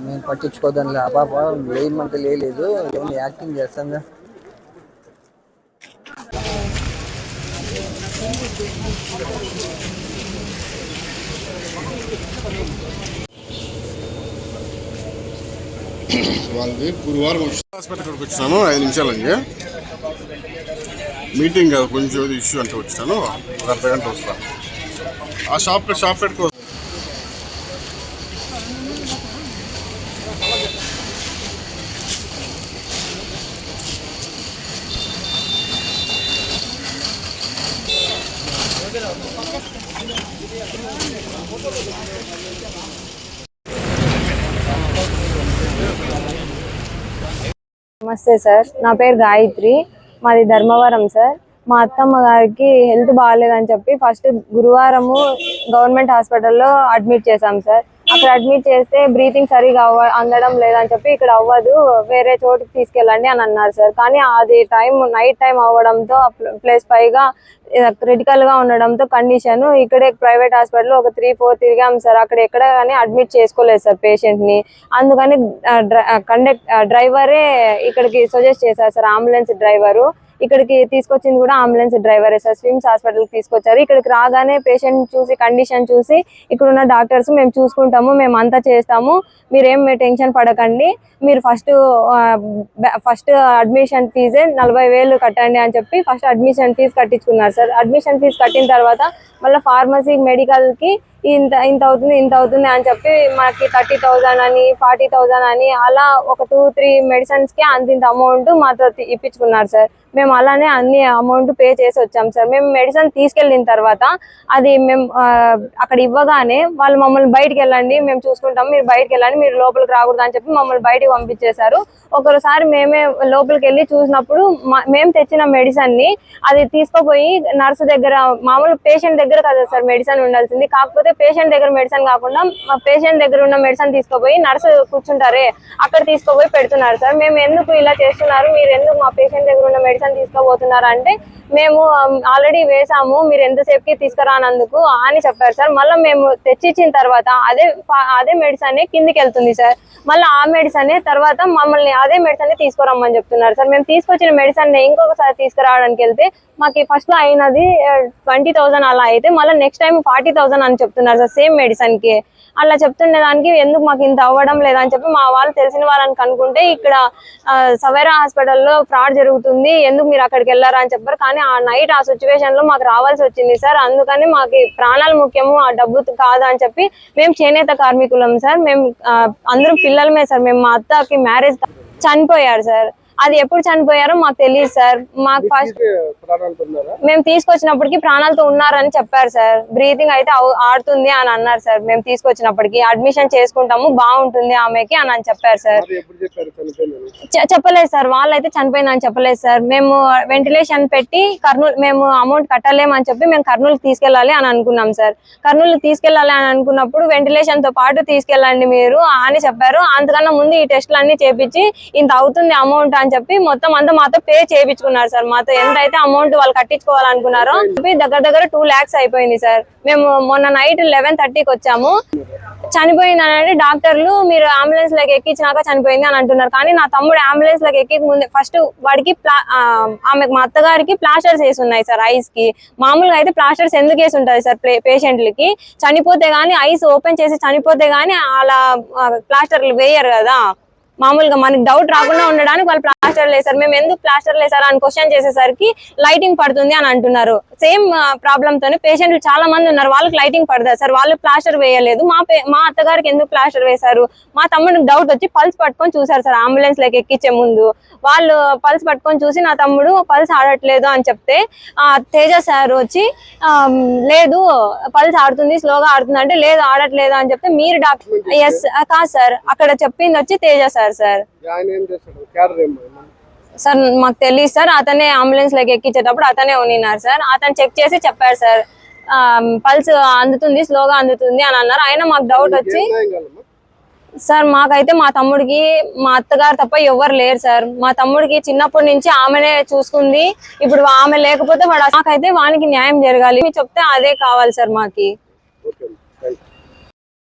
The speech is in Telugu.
నేను పట్టించుకోదాని పాప లేమంటే లేదు, ఏమైనా యాక్టింగ్ చేస్తాను. వాళ్ళది గురువారం హాస్పిటల్కి వచ్చాను. 5 నిమిషాలండి మీటింగ్, కొంచెం ఇష్యూ అంటే వచ్చాను. ఒక అర్ధగంట వస్తాను. ఆ షాప్ పెట్టుకో. నమస్తే సార్, నా పేరు గాయత్రి, మాది ధర్మవరం సార్. మా అత్తమ్మ గారికి హెల్త్ బాగాలేదని చెప్పి ఫస్ట్ గురువారము గవర్నమెంట్ హాస్పిటల్లో అడ్మిట్ చేశాం సార్. అక్కడ అడ్మిట్ చేస్తే బ్రీతింగ్ సరిగా అందడం లేదని చెప్పి ఇక్కడ అవ్వదు, వేరే చోటుకి తీసుకెళ్ళండి అని అన్నారు సార్. కానీ అది నైట్ టైం అవ్వడంతో ప్లస్ పైగా క్రిటికల్ గా ఉండడంతో కండిషన్ ఇక్కడే ప్రైవేట్ హాస్పిటల్ ఒక 3-4 తిరిగాం సార్. అక్కడ ఎక్కడ కానీ అడ్మిట్ చేసుకోలేదు సార్ పేషెంట్ ని. అందుకని డ్రైవరే ఇక్కడికి సజెస్ట్ చేశారు సార్. అంబులెన్స్ డ్రైవరు ఇక్కడికి తీసుకొచ్చింది కూడా అంబులెన్స్ డ్రైవరే సార్. స్విమ్స్ హాస్పిటల్ కి తీసుకొచ్చారు. ఇక్కడికి రాగానే పేషెంట్ చూసి కండిషన్ చూసి ఇక్కడున్న డాక్టర్స్ మేము చూసుకుంటాము, మేము అంతా చేస్తాము, మీరేం టెన్షన్ పడకండి, మీరు ఫస్ట్ అడ్మిషన్ ఫీజే 40,000 కట్టండి అని చెప్పి ఫస్ట్ అడ్మిషన్ ఫీజు కట్టించుకున్నారు సార్. అడ్మిషన్ ఫీజు కట్టిన తర్వాత మళ్ళీ ఫార్మసీ మెడికల్ కి ఇంత అవుతుంది అని చెప్పి మనకి 30,000 అని 40,000 అని అలా ఒక 2-3 మెడిసిన్స్ కి అంత అమౌంట్ మాతో ఇప్పించుకున్నారు సార్. మేము అలానే అన్ని అమౌంట్ పే చేసి వచ్చాం సార్. మేము మెడిసిన్ తీసుకెళ్ళిన తర్వాత అది మేము అక్కడ ఇవ్వగానే వాళ్ళు మమ్మల్ని బయటికి వెళ్ళండి, మేము చూసుకుంటాం, మీరు బయటకు వెళ్ళండి, మీరు లోపలికి రాకూడదు అని చెప్పి మమ్మల్ని బయటికి పంపించేశారు. ఒకసారి మేమే లోపలికి వెళ్ళి చూసినప్పుడు మేము తెచ్చిన మెడిసిన్ ని అది తీసుకుపోయి నర్సు దగ్గర, మామూలు పేషెంట్ దగ్గర కదా సార్ మెడిసిన్ ఉండాల్సింది, కాకపోతే పేషెంట్ దగ్గర మెడిసిన్ కాకుండా పేషెంట్ దగ్గర ఉన్న మెడిసిన్ తీసుకుపోయి నర్సు కూర్చుంటారే అక్కడ తీసుకుపోయి పెడుతున్నారు సార్. మేము ఎందుకు ఇలా చేస్తున్నారు, మీరు ఎందుకు మా పేషెంట్ దగ్గర ఉన్న మెడిసిన్ తీసుకోబోతున్నారు అంటే మేము ఆల్రెడీ వేసాము, మీరు ఎంతసేపుకి తీసుకురానందుకు అని చెప్పారు సార్. మళ్ళీ మేము తెచ్చిచ్చిన తర్వాత అదే మెడిసిన్ కిందికి వెళ్తుంది సార్. మళ్ళీ ఆ మెడిసిన్ తర్వాత మమ్మల్ని అదే మెడిసిన్ తీసుకురమ్మని చెప్తున్నారు సార్. మేము తీసుకొచ్చిన మెడిసిన్ ఇంకొకసారి తీసుకురావడానికి వెళ్తే మాకు ఫస్ట్ లో అయినది 20,000 అలా అయితే మళ్ళీ నెక్స్ట్ టైం 40,000 అని చెప్తున్నారు సార్ సేమ్ మెడిసిన్ కి. అలా చెప్తుండే దానికి ఎందుకు మాకు ఇంత అవ్వడం లేదని చెప్పి మా వాళ్ళు తెలిసిన వాళ్ళని కనుక్కుంటే ఇక్కడ సవేరా హాస్పిటల్లో ఫ్రాడ్ జరుగుతుంది, ఎందుకు మీరు అక్కడికి వెళ్ళారా అని చెప్పారు. కానీ ఆ నైట్ ఆ సిచ్యువేషన్ లో మాకు రావాల్సి వచ్చింది సార్. అందుకని మాకు ప్రాణాలు ముఖ్యము, ఆ డబ్బు కాదు అని చెప్పి మేము చేనేత కార్మికులం సార్. మేము అందరం పిల్లలమే సార్. మేము మా అత్తకి మ్యారేజ్ చనిపోయారు సార్. అది ఎప్పుడు చనిపోయారో మాకు తెలియదు సార్. మాకు ఫస్ట్ మేము తీసుకొచ్చినప్పటికి ప్రాణాలతో ఉన్నారని చెప్పారు సార్. బ్రీతింగ్ అయితే ఆడుతుంది అని అన్నారు సార్. మేము తీసుకొచ్చినప్పటికి అడ్మిషన్ చేసుకుంటాము, బాగుంటుంది ఆమెకి అని చెప్పారు సార్. చెప్పలేదు సార్, వాళ్ళైతే చనిపోయిందని చెప్పలేదు సార్. మేము వెంటిలేషన్ పెట్టి కర్నూలు మేము అమౌంట్ కట్టలేమని చెప్పి మేము కర్నూలుకి తీసుకెళ్ళాలి అని అనుకున్నాం సార్. కర్నూలు తీసుకెళ్ళాలి అని అనుకున్నప్పుడు వెంటిలేషన్ తో పాటు తీసుకెళ్ళండి మీరు అని చెప్పారు. అంతకన్నా ముందు ఈ టెస్టులు అన్ని చేపించి ఇంత అవుతుంది అమౌంట్ అని చెప్పి మొత్తం అంతా మాతో పే చేయించుకున్నారు సార్. మాతో ఎంతైతే అమౌంట్ వాళ్ళు కట్టించుకోవాలనుకున్నారో దగ్గర 2 lakhs అయిపోయింది సార్. మేము మొన్న నైట్ 11:30కి వచ్చాము. చనిపోయిందని డాక్టర్లు మీరు అంబులెన్స్ లోకి ఎక్కించినాక చనిపోయింది అని అంటున్నారు. కానీ నా తమ్ముడు అంబులెన్స్ లోకి ఎక్కి ముందు ఫస్ట్ వాడికి మా అత్తగారికి ప్లాస్టర్స్ వేసి ఉన్నాయి సార్ ఐస్ కి. మామూలుగా అయితే ప్లాస్టర్స్ ఎందుకు వేసి ఉంటుంది సార్ పేషెంట్లకి, చనిపోతే గానీ ఐస్ ఓపెన్ చేసి చనిపోతే గానీ అలా ప్లాస్టర్లు వేయరు కదా, మామూలుగా మనకి డౌట్ రాకుండా ఉండడానికి వాళ్ళు ప్లాస్టర్ వేసారు. మేము ఎందుకు ప్లాస్టర్ వేసారు అని క్వశ్చన్ చేసేసరికి లైటింగ్ పడుతుంది అని అంటున్నారు. సేమ్ ప్రాబ్లమ్ తోనే పేషెంట్లు చాలా మంది ఉన్నారు, వాళ్ళకి లైటింగ్ పడదా సార్, వాళ్ళు ప్లాస్టర్ వేయలేదు. మా అత్తగారికి ఎందుకు ప్లాస్టర్ వేశారు, మా తమ్ముడికి డౌట్ వచ్చి పల్స్ పట్టుకొని చూసారు సార్. అంబులెన్స్ లోకి ఎక్కించే ముందు వాళ్ళు పల్స్ పట్టుకొని చూసి నా తమ్ముడు పల్స్ ఆడట్లేదు అని చెప్తే తేజ సార్ వచ్చి లేదు పల్స్ ఆడుతుంది, స్లోగా ఆడుతుంది అంటే లేదు ఆడట్లేదు అని చెప్తే మీరు డాక్టర్ ఎస్ కాదు సార్ అక్కడ చెప్పింది వచ్చి తేజ సార్. సార్ సార్ మాకు తెలియదు సార్. అతనే అంబులెన్స్ లోకి ఎక్కించేటప్పుడు అతనే ఉన్నారు సార్. అతను చెక్ చేసి చెప్పారు సార్ పల్స్ అందుతుంది, స్లోగా అందుతుంది అని అన్నారు. అయినా మాకు డౌట్ వచ్చి సార్ మాకైతే మా తమ్ముడికి మా అత్తగారు తప్ప ఎవరు లేరు సార్. మా తమ్ముడికి చిన్నప్పటి నుంచి ఆమెనే చూసుకుంది. ఇప్పుడు ఆమె లేకపోతే మాకైతే వానికి న్యాయం జరగాలి. మీరు చెప్తే అదే కావాలి సార్ మాకి. ఓకే.